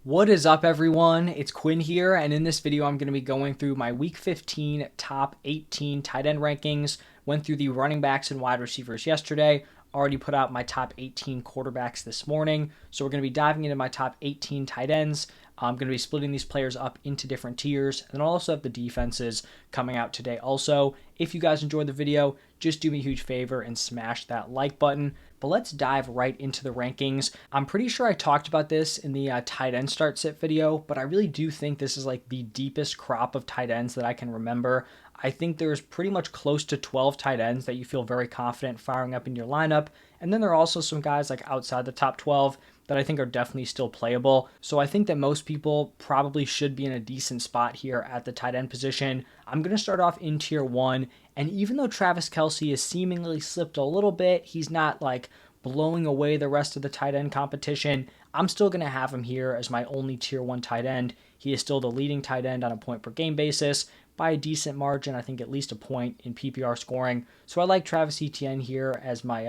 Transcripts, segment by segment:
What is up, everyone? It's Quinn here, and in this video I'm going to be going through my Week 15 top 18 tight end rankings. Went through the running backs and wide receivers yesterday. Already put out my top 18 quarterbacks this morning. So we're going to be diving into my top 18 tight ends. I'm going to be splitting these players up into different tiers, and then I'll also have the defenses coming out today also. If you guys enjoyed the video, just do me a huge favor and smash that like button. But let's dive right into the rankings. I'm pretty sure I talked about this in the tight end start sit video, but I really do think this is like the deepest crop of tight ends that I can remember. I think there's pretty much close to 12 tight ends that you feel very confident firing up in your lineup. And then there are also some guys like outside the top 12 that I think are definitely still playable. So I think that most people probably should be in a decent spot here at the tight end position. I'm going to start off in tier 1. And even though Travis Kelce has seemingly slipped a little bit, he's not like blowing away the rest of the tight end competition. I'm still going to have him here as my only tier 1 tight end. He is still the leading tight end on a point per game basis by a decent margin, I think at least a point in PPR scoring. So I like Travis Etienne here as my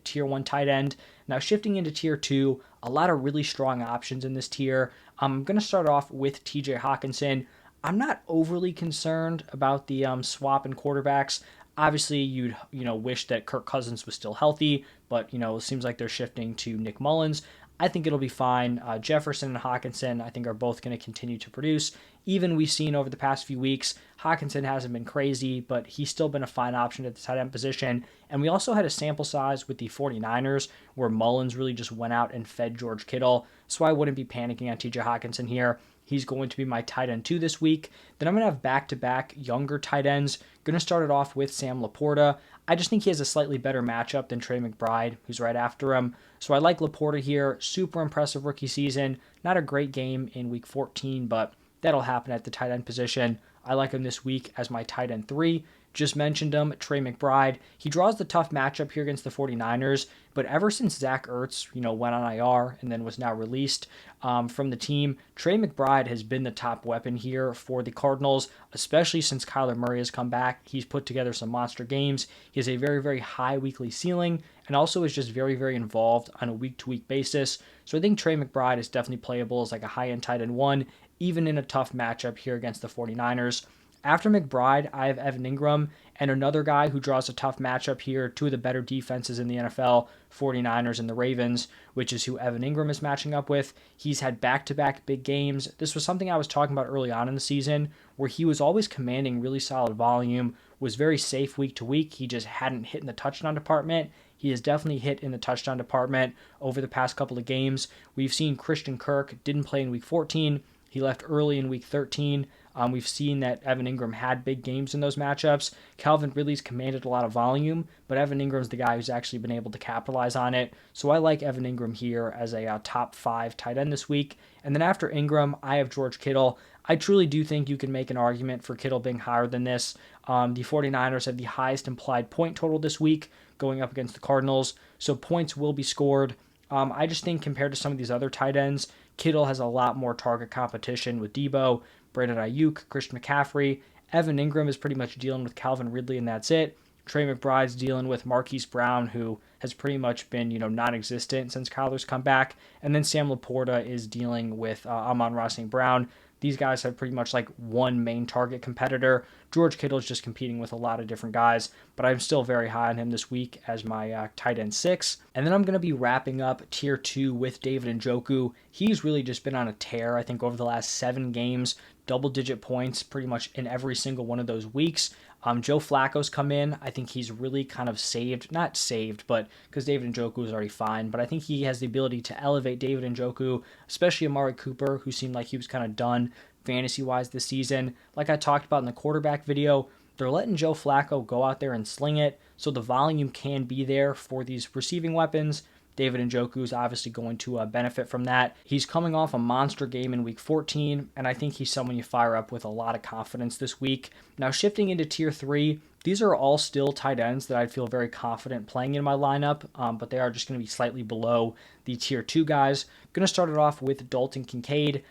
tier 1 tight end. Now shifting into tier 2, a lot of really strong options in this tier. I'm going to start off with TJ Hawkinson. I'm not overly concerned about the swap in quarterbacks. Obviously, you'd wish that Kirk Cousins was still healthy, but it seems like they're shifting to Nick Mullins. I think it'll be fine. Jefferson and Hawkinson, I think, are both going to continue to produce. Even we've seen over the past few weeks, Hawkinson hasn't been crazy, but he's still been a fine option at the tight end position. And we also had a sample size with the 49ers where Mullins really just went out and fed George Kittle. So I wouldn't be panicking on TJ Hawkinson here. He's going to be my tight end 2 this week. Then I'm going to have back-to-back younger tight ends. Going to start it off with Sam Laporta. I just think he has a slightly better matchup than Trey McBride, who's right after him. So I like Laporta here. Super impressive rookie season. Not a great game in week 14, but that'll happen at the tight end position. I like him this week as my tight end 3. Just mentioned him, Trey McBride. He draws the tough matchup here against the 49ers, but ever since Zach Ertz, went on IR and then was now released from the team, Trey McBride has been the top weapon here for the Cardinals, especially since Kyler Murray has come back. He's put together some monster games. He has a very, very high weekly ceiling and also is just very, very involved on a week-to-week basis. So I think Trey McBride is definitely playable as like a high-end tight end 1, even in a tough matchup here against the 49ers. After McBride, I have Evan Ingram and another guy who draws a tough matchup here, two of the better defenses in the NFL, 49ers and the Ravens, which is who Evan Ingram is matching up with. He's had back-to-back big games. This was something I was talking about early on in the season, where he was always commanding really solid volume, was very safe week to week. He just hadn't hit in the touchdown department. He has definitely hit in the touchdown department over the past couple of games. We've seen Christian Kirk didn't play in week 14. He left early in week 13. We've seen that Evan Ingram had big games in those matchups. Calvin Ridley's commanded a lot of volume, but Evan Ingram's the guy who's actually been able to capitalize on it. So I like Evan Ingram here as a top 5 tight end this week. And then after Ingram, I have George Kittle. I truly do think you can make an argument for Kittle being higher than this. The 49ers have the highest implied point total this week going up against the Cardinals, so points will be scored. I just think compared to some of these other tight ends, Kittle has a lot more target competition with Debo, Brandon Ayuk, Christian McCaffrey. Evan Ingram is pretty much dealing with Calvin Ridley, and that's it. Trey McBride's dealing with Marquise Brown, who has pretty much been, non-existent since Kyler's come back. And then Sam Laporta is dealing with Amon-Ra St. Brown. These guys have pretty much like one main target competitor. George Kittle is just competing with a lot of different guys, but I'm still very high on him this week as my tight end 6. And then I'm going to be wrapping up tier 2 with David Njoku. He's really just been on a tear, I think, over the last 7 games, double-digit points pretty much in every single one of those weeks. Joe Flacco's come in. I think he's really kind of not saved, but because David Njoku is already fine, but I think he has the ability to elevate David Njoku, especially Amari Cooper, who seemed like he was kind of done fantasy-wise this season. Like I talked about in the quarterback video, they're letting Joe Flacco go out there and sling it, so the volume can be there for these receiving weapons. David Njoku is obviously going to benefit from that. He's coming off a monster game in week 14, and I think he's someone you fire up with a lot of confidence this week. Now, shifting into tier 3, these are all still tight ends that I feel very confident playing in my lineup, but they are just going to be slightly below the tier 2 guys. Going to start it off with Dalton Kincaid.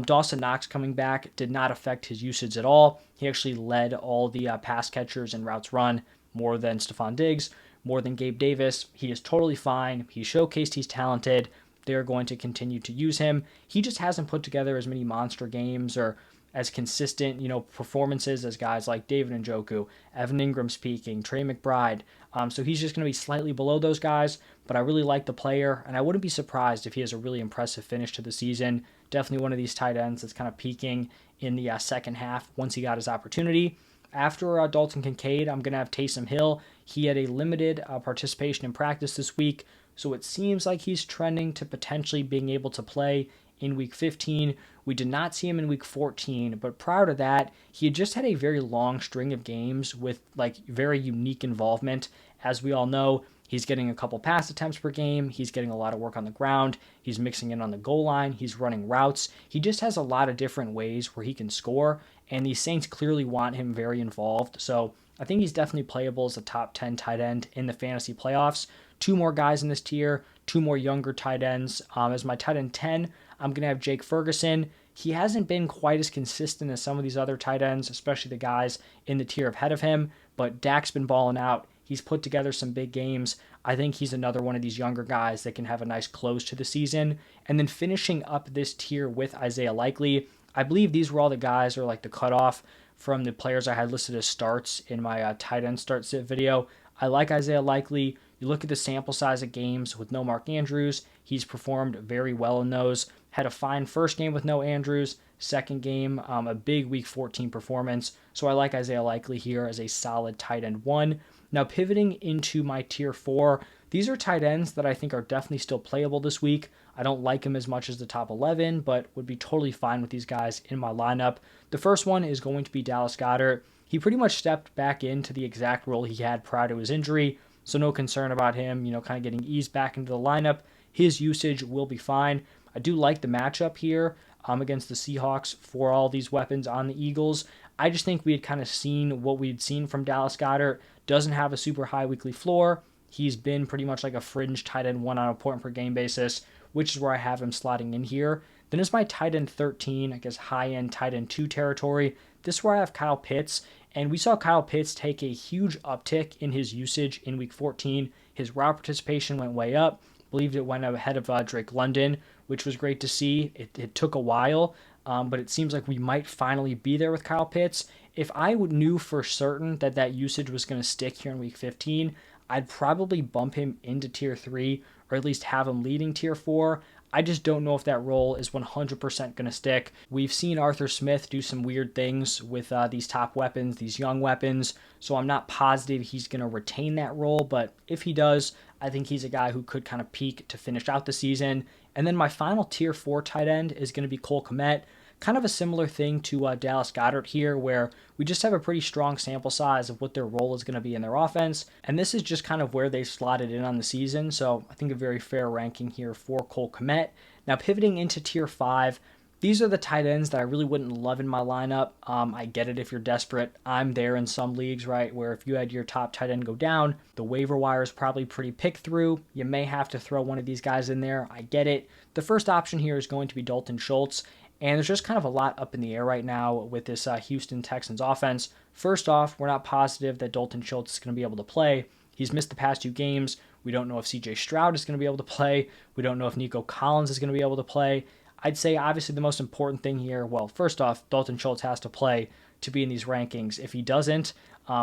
Dawson Knox coming back did not affect his usage at all. He actually led all the pass catchers and routes run more than Stephon Diggs, more than Gabe Davis. He is totally fine. He showcased he's talented. they're going to continue to use him. He just hasn't put together as many monster games or as consistent, performances as guys like David Njoku, Evan Ingram's peaking, Trey McBride. So he's just going to be slightly below those guys, but I really like the player, and I wouldn't be surprised if he has a really impressive finish to the season. Definitely one of these tight ends that's kind of peaking in the second half once he got his opportunity. After Dalton Kincaid, I'm going to have Taysom Hill. He had a limited participation in practice this week, so it seems like he's trending to potentially being able to play in week 15. We did not see him in week 14, but prior to that, he had just had a very long string of games with very unique involvement. As we all know, he's getting a couple pass attempts per game. He's getting a lot of work on the ground. He's mixing in on the goal line. He's running routes. He just has a lot of different ways where he can score, and the Saints clearly want him very involved. So I think he's definitely playable as a top 10 tight end in the fantasy playoffs. Two more guys in this tier, two more younger tight ends. As my tight end 10, I'm going to have Jake Ferguson. He hasn't been quite as consistent as some of these other tight ends, especially the guys in the tier ahead of him, but Dak's been balling out. He's put together some big games. I think he's another one of these younger guys that can have a nice close to the season. And then finishing up this tier with Isaiah Likely, I believe these were all the guys, or like the cutoff from the players I had listed as starts in my tight end start sit video. I like Isaiah Likely. You look at the sample size of games with no Mark Andrews, he's performed very well in those. Had a fine first game with no Andrews, second game, a big week 14 performance. So I like Isaiah Likely here as a solid tight end 1. Now pivoting into my tier 4, these are tight ends that I think are definitely still playable this week. I don't like him as much as the top 11, but would be totally fine with these guys in my lineup. The first one is going to be Dallas Goedert. He pretty much stepped back into the exact role he had prior to his injury, so no concern about him, kind of getting eased back into the lineup. His usage will be fine. I do like the matchup here against the Seahawks for all these weapons on the Eagles. I just think we had kind of seen what we'd seen from Dallas Goedert. Doesn't have a super high weekly floor. He's been pretty much like a fringe tight end 1 on a point per game basis, which is where I have him slotting in here. Then is my tight end 13, I guess high-end tight end 2 territory. This is where I have Kyle Pitts, and we saw Kyle Pitts take a huge uptick in his usage in week 14. His route participation went way up. Believed it went ahead of Drake London, which was great to see. It took a while, but it seems like we might finally be there with Kyle Pitts. If I knew for certain that usage was going to stick here in week 15, I'd probably bump him into tier 3 or at least have him leading tier 4. I just don't know if that role is 100% going to stick. We've seen Arthur Smith do some weird things with these top weapons, these young weapons, so I'm not positive he's going to retain that role, but if he does, I think he's a guy who could kind of peak to finish out the season. And then my final tier 4 tight end is going to be Cole Kmet. Kind of a similar thing to Dallas Goedert here, where we just have a pretty strong sample size of what their role is going to be in their offense. And this is just kind of where they slotted in on the season. So I think a very fair ranking here for Cole Kmet. Now pivoting into tier 5, these are the tight ends that I really wouldn't love in my lineup. I get it if you're desperate. I'm there in some leagues, right, where if you had your top tight end go down, the waiver wire is probably pretty pick through. You may have to throw one of these guys in there. I get it. The first option here is going to be Dalton Schultz. And there's just kind of a lot up in the air right now with this Houston Texans offense. First off, we're not positive that Dalton Schultz is going to be able to play. He's missed the past 2 games. We don't know if CJ Stroud is going to be able to play. We don't know if Nico Collins is going to be able to play. I'd say obviously the most important thing here, well, first off, Dalton Schultz has to play to be in these rankings. If he doesn't,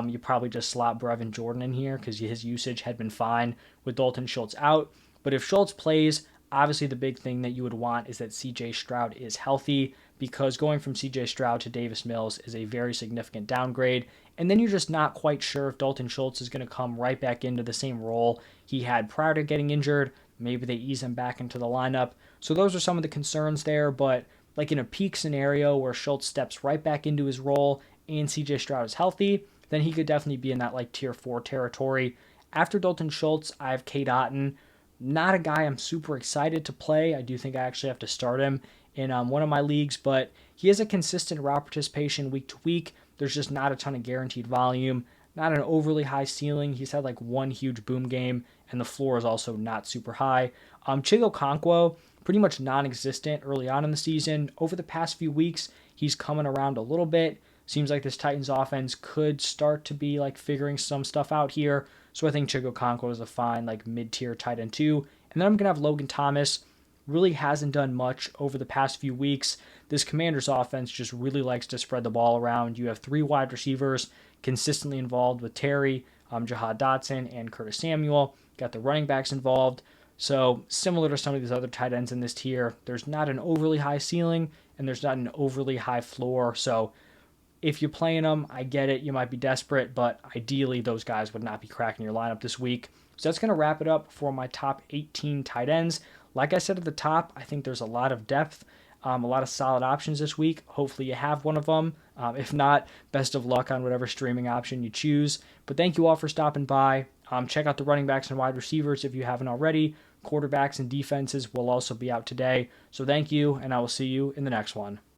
you probably just slot Brevin Jordan in here because his usage had been fine with Dalton Schultz out. But if Schultz plays, obviously the big thing that you would want is that CJ Stroud is healthy, because going from CJ Stroud to Davis Mills is a very significant downgrade. And then you're just not quite sure if Dalton Schultz is going to come right back into the same role he had prior to getting injured. Maybe they ease him back into the lineup. So those are some of the concerns there, but like in a peak scenario where Schultz steps right back into his role and CJ Stroud is healthy, then he could definitely be in that like tier 4 territory. After Dalton Schultz, I have Cade Otton. Not a guy I'm super excited to play. I do think I actually have to start him in one of my leagues, but he has a consistent route participation week to week. There's just not a ton of guaranteed volume, not an overly high ceiling. He's had like one huge boom game, and the floor is also not super high. Chigo Okonkwo, pretty much non-existent early on in the season. Over the past few weeks, he's coming around a little bit. Seems like this Titans offense could start to be like figuring some stuff out here. So I think Chigo Okonkwo is a fine like mid-tier tight end 2. And then I'm going to have Logan Thomas. really hasn't done much over the past few weeks. This Commanders offense just really likes to spread the ball around. You have 3 wide receivers consistently involved with Terry, Jahad Dotson, and Curtis Samuel. Got the running backs involved. So similar to some of these other tight ends in this tier, there's not an overly high ceiling and there's not an overly high floor. So if you're playing them, I get it. You might be desperate, but ideally those guys would not be cracking your lineup this week. So that's going to wrap it up for my top 18 tight ends. Like I said at the top, I think there's a lot of depth, a lot of solid options this week. Hopefully you have one of them. If not, best of luck on whatever streaming option you choose. But thank you all for stopping by. Check out the running backs and wide receivers if you haven't already. Quarterbacks and defenses will also be out today. So thank you, and I will see you in the next one.